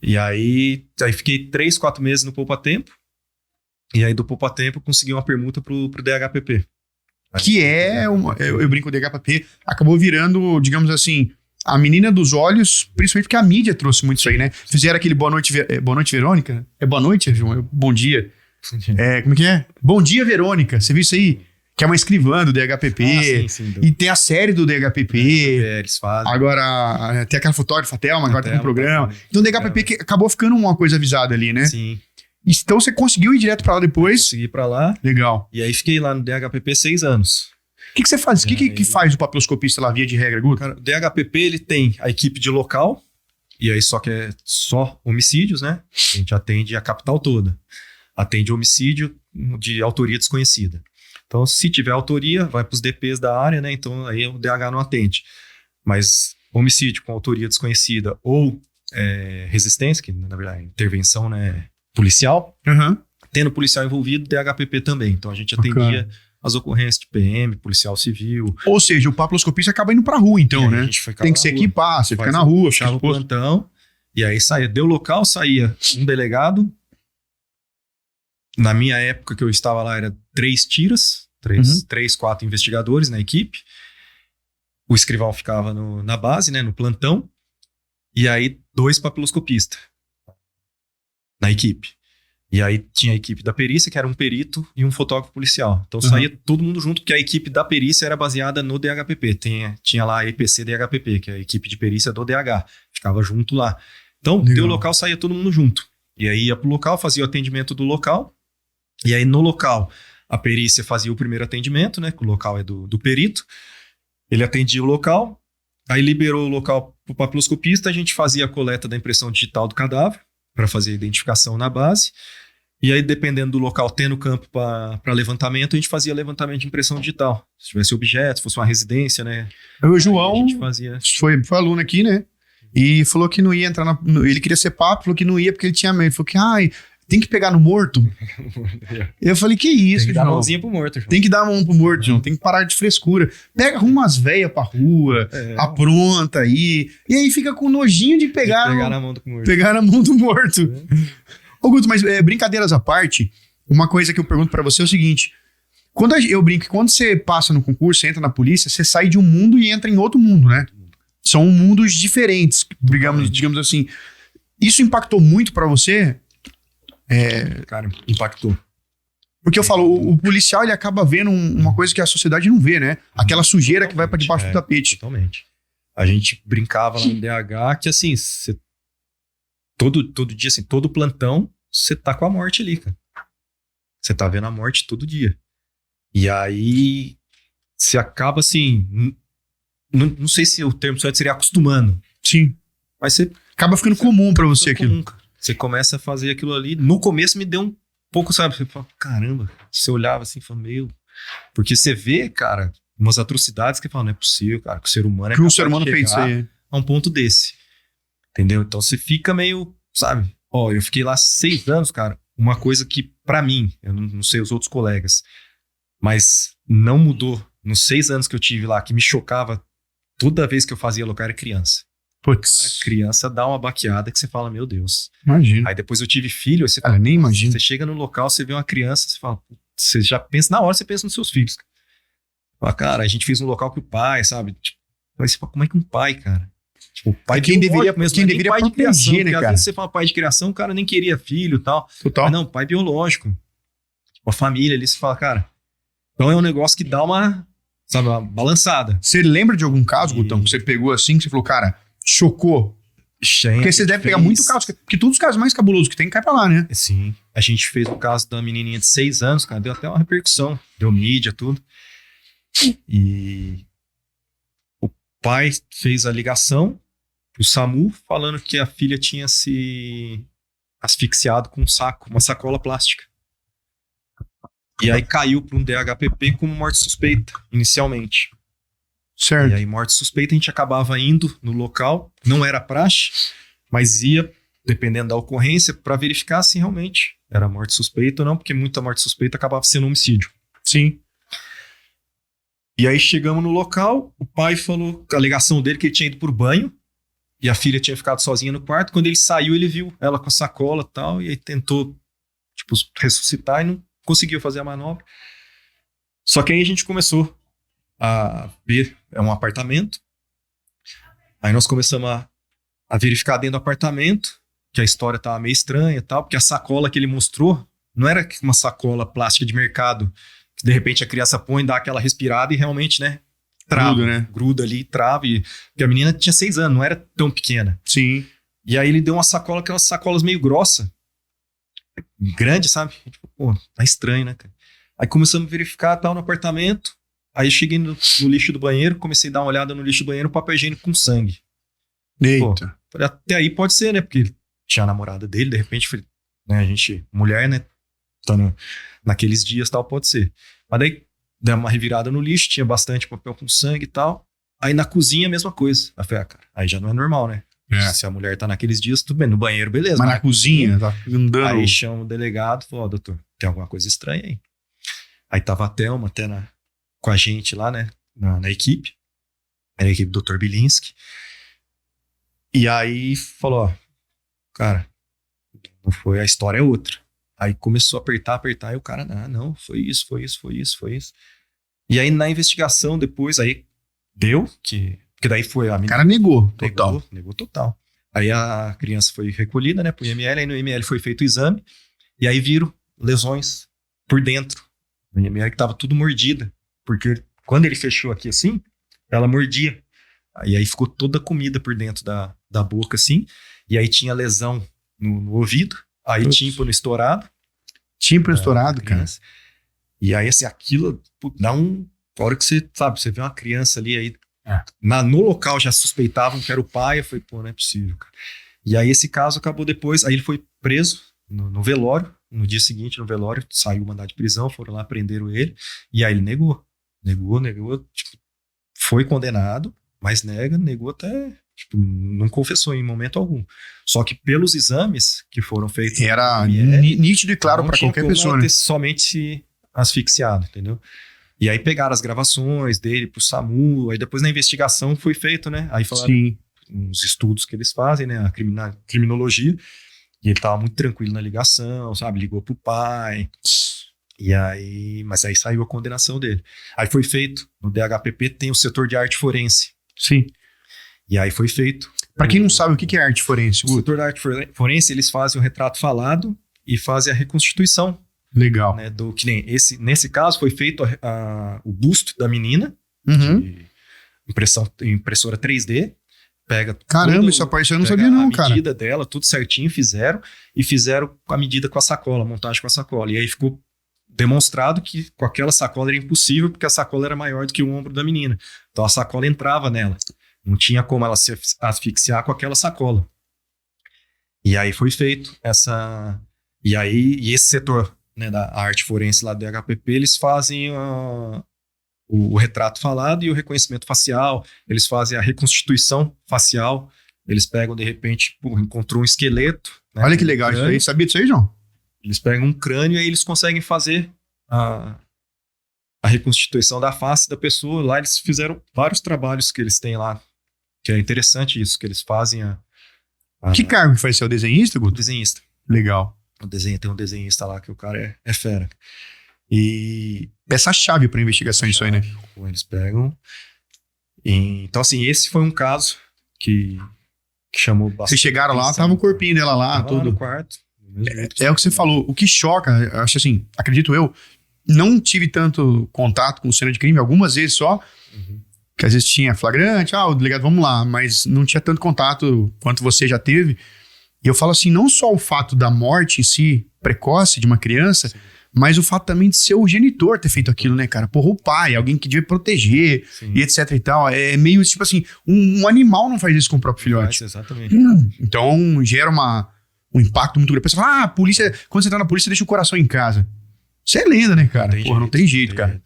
E aí fiquei 3, 4 meses no Poupa-Tempo. E aí do Poupa-Tempo consegui uma permuta pro DHPP. Que é, eu brinco, o DHPP acabou virando, digamos assim, a menina dos olhos, principalmente porque a mídia trouxe muito isso aí, né? Fizeram aquele Boa Noite Verônica? É Boa Noite, João? Bom dia. Como é que é? Bom dia, Verônica. Você viu isso aí? Que é uma escrivã do DHPP. Sim, e tem a série do DHPP. Eles fazem. Agora, tem aquela fotógrafa Thelma, agora tá com um programa. Então o DHPP que acabou ficando uma coisa avisada ali, né? Sim. Então você conseguiu ir direto pra lá depois? Consegui ir pra lá. Legal. E aí fiquei lá no DHPP 6 anos. O que você faz? O que faz o papiloscopista lá, via de regra, Guto? Cara, o DHPP, ele tem a equipe de local, e aí só que é só homicídios, né? A gente atende a capital toda. Atende homicídio de autoria desconhecida. Então, se tiver autoria, vai para os DPs da área, né? Então, aí o DH não atende. Mas homicídio com autoria desconhecida ou resistência, que na verdade é intervenção, né, policial, tendo policial envolvido, DHPP também. Então, a gente atendia as ocorrências de PM, policial civil. Ou seja, o papiloscopista acaba indo pra rua, então, né? Tem que se equipar, você fica na rua, fechava o plantão, e aí saía, deu local, saía um delegado. Na minha época que eu estava lá, era 3 tiras, 3, 4 investigadores na equipe. O escrivão ficava na base, né, no plantão. E aí 2 papiloscopistas na equipe. E aí tinha a equipe da perícia, que era um perito e um fotógrafo policial. Então saía todo mundo junto, porque a equipe da perícia era baseada no DHPP. Tinha lá a EPC DHPP, que é a equipe de perícia do DH. Ficava junto lá. Então, deu local, saía todo mundo junto. E aí ia pro local, fazia o atendimento do local. E aí no local, a perícia fazia o primeiro atendimento, né? Que o local é do perito. Ele atendia o local, aí liberou o local pro papiloscopista, a gente fazia a coleta da impressão digital do cadáver, para fazer a identificação na base. E aí, dependendo do local, tendo campo para levantamento, a gente fazia levantamento de impressão digital. Se tivesse objeto, se fosse uma residência, né? O João foi aluno aqui, né? E falou que não ia entrar ele queria ser papo, falou que não ia porque ele tinha medo. Ele falou que, tem que pegar no morto. Eu falei, que isso, João? Tem que dar a mãozinha pro morto, João. Tem que dar a mão pro morto, João. Tem que parar de frescura. Arruma umas veias pra rua, apronta aí. E aí fica com nojinho de pegar na mão do morto. Pegar na mão do morto. Ô, Guto, mas brincadeiras à parte, uma coisa que eu pergunto pra você é o seguinte. Eu brinco que quando você passa no concurso, você entra na polícia, você sai de um mundo e entra em outro mundo, né? São mundos diferentes, digamos assim. Isso impactou muito pra você? Cara, impactou. Porque eu falo, o policial ele acaba vendo uma coisa que a sociedade não vê, né? Aquela sujeira que vai pra debaixo do tapete. Totalmente. A gente brincava lá no DH que assim, todo dia, assim, todo plantão, você tá com a morte ali, cara. Você tá vendo a morte todo dia. E aí, você acaba assim, não sei se o termo certo seria acostumando. Sim. Mas você acaba ficando comum pra você aquilo. Você começa a fazer aquilo ali. No começo me deu um pouco, sabe? Você fala, caramba. Você olhava assim e fala, Porque você vê, cara, umas atrocidades que fala, não é possível, cara, que o ser humano é capaz o ser humano fez isso aí. A um ponto desse. Entendeu? Então você fica meio, sabe? Eu fiquei lá 6 anos, cara. Uma coisa que, pra mim, eu não sei os outros colegas, mas não mudou. Nos 6 anos que eu tive lá, que me chocava toda vez que eu fazia local, era criança. Putz. A criança dá uma baqueada que você fala, meu Deus. Imagina. Aí depois eu tive filho, aí você fala, nem imagina. Você chega no local, você vê uma criança, você fala, você já pensa, na hora você pensa nos seus filhos. Fala, cara, a gente fez um local que o pai, sabe? Tipo, aí você fala, como é que um pai, cara? Tipo, o pai quem deveria pai de criação, né, cara? Às vezes você fala pai de criação, o cara nem queria filho e tal. Total. Mas não, pai biológico. Tipo, a família ali, você fala, cara, então é um negócio que dá uma balançada. Você lembra de algum caso, Gutão, que você pegou assim, que você falou, cara, chocou? Porque você deve pegar muito caso, porque todos os casos mais cabulosos que tem, cai pra lá, né? Sim. A gente fez o caso da menininha de 6 anos, cara, deu até uma repercussão, deu mídia, tudo. E o pai fez a ligação pro SAMU, falando que a filha tinha se asfixiado com uma sacola plástica. E aí caiu para um DHPP como morte suspeita, inicialmente. Certo. E aí, morte suspeita, a gente acabava indo no local, não era praxe, mas ia, dependendo da ocorrência, para verificar se realmente era morte suspeita ou não, porque muita morte suspeita acabava sendo homicídio. Sim. E aí chegamos no local, o pai falou, a alegação dele, que ele tinha ido por banho, E a filha tinha ficado sozinha no quarto. Quando ele saiu, ele viu ela com a sacola e tal. E aí tentou, tipo, ressuscitar e não conseguiu fazer a manobra. Só que aí a gente começou a ver, é um apartamento. Aí nós começamos a verificar dentro do apartamento, que a história tava meio estranha e tal, porque a sacola que ele mostrou não era uma sacola plástica de mercado, que de repente a criança põe, dá aquela respirada e realmente, né, trava, Gruda, né? Gruda ali, trava, porque a menina tinha 6 anos, não era tão pequena. Sim. E aí ele deu uma sacola, aquelas sacolas meio grossa, grande, sabe? Tipo, pô, tá estranho, né, cara? Aí começamos a verificar, tal, no apartamento, aí eu cheguei no lixo do banheiro, comecei a dar uma olhada no lixo do banheiro, papel higiênico com sangue. Eita. Pô, até aí pode ser, né, porque tinha a namorada dele, de repente, né, a gente, mulher, né, tá naqueles dias, tal, pode ser. Mas daí, deu uma revirada no lixo, tinha bastante papel com sangue e tal. Aí na cozinha, a mesma coisa. Aí falei, cara, aí já não é normal, né? Se a mulher tá naqueles dias, tudo bem. No banheiro, beleza. Mas na cozinha, tá andando. Aí chama o delegado, falou, doutor, tem alguma coisa estranha aí. Aí tava a Thelma com a gente lá, né, na equipe. Era a equipe do Dr. Bilinski. E aí falou, ó, cara, não foi, a história é outra. Aí começou a apertar, e o cara, não, foi isso. E aí na investigação depois, aí deu, porque daí foi a menina. O cara negou, total. Negou total. Aí a criança foi recolhida, né, pro IML, aí no IML foi feito o exame, e aí viram lesões por dentro. No IML que tava tudo mordida, porque quando ele fechou aqui assim, ela mordia. Aí ficou toda a comida por dentro da boca, assim. E aí tinha lesão no ouvido. Aí tímpano estourado. Tímpano estourado, cara. E aí, assim, aquilo dá um... A hora que você, sabe, você vê uma criança ali, aí... No local já suspeitavam que era o pai. Eu falei, pô, não é possível, cara. E aí esse caso acabou depois... Aí ele foi preso no velório. No dia seguinte, no velório, saiu o mandado de prisão. Foram lá, prenderam ele. E aí ele negou. Tipo, foi condenado. Mas negou até, tipo, não confessou em momento algum. Só que pelos exames que foram feitos... Era nítido e claro para qualquer pessoa, né? Somente se asfixiado, entendeu? E aí pegaram as gravações dele pro SAMU, aí depois na investigação foi feito, né? Aí falaram uns estudos que eles fazem, né? A criminologia. E ele tava muito tranquilo na ligação, sabe? Ligou pro pai... E aí, mas aí saiu a condenação dele. Aí foi feito, no DHPP tem o setor de arte forense. Sim. E aí foi feito. Pra quem não sabe o que é arte forense, o setor da arte forense, eles fazem o retrato falado e fazem a reconstituição. Legal. Né, que nem nesse caso foi feito o busto da menina, de impressora 3D. Pega Caramba, isso eu não sabia não, cara. A medida dela, tudo certinho, fizeram a medida com a sacola, a montagem com a sacola. E aí ficou demonstrado que com aquela sacola era impossível, porque a sacola era maior do que o ombro da menina. Então a sacola entrava nela. Não tinha como ela se asfixiar com aquela sacola. E aí foi feito essa... E esse setor, né, da arte forense lá do HPP, eles fazem o retrato falado e o reconhecimento facial, eles fazem a reconstituição facial, eles pegam, de repente, encontrou um esqueleto. Né, olha que legal isso aí. Sabia disso aí, João? Eles pegam um crânio e aí eles conseguem fazer a reconstituição da face da pessoa. Lá eles fizeram vários trabalhos que eles têm lá, que é interessante isso, que eles fazem Que cargo que faz ser o desenhista, Guto? O desenhista. Legal. Tem um desenhista lá que o cara é fera. E... peça-chave pra investigação isso aí, né? Eles pegam... Então, assim, esse foi um caso que chamou bastante... Vocês chegaram lá, tava o corpinho dela lá, tava tudo. Lá no quarto. É o que você falou. O que choca, acho assim, acredito eu, não tive tanto contato com cena de crime, algumas vezes só, que às vezes tinha flagrante, o delegado, vamos lá, mas não tinha tanto contato quanto você já teve. E eu falo assim, não só o fato da morte em si, precoce de uma criança, sim, mas o fato também de ser o genitor ter feito aquilo, né, cara? Porra, o pai, alguém que devia proteger, sim, e etc e tal. É meio, tipo assim, um animal não faz isso com o próprio filhote. Faz, exatamente. Então, gera um impacto muito grande. Você fala, a polícia, quando você tá na polícia, deixa o coração em casa. Isso é lenda, né, cara? Não tem jeito, cara.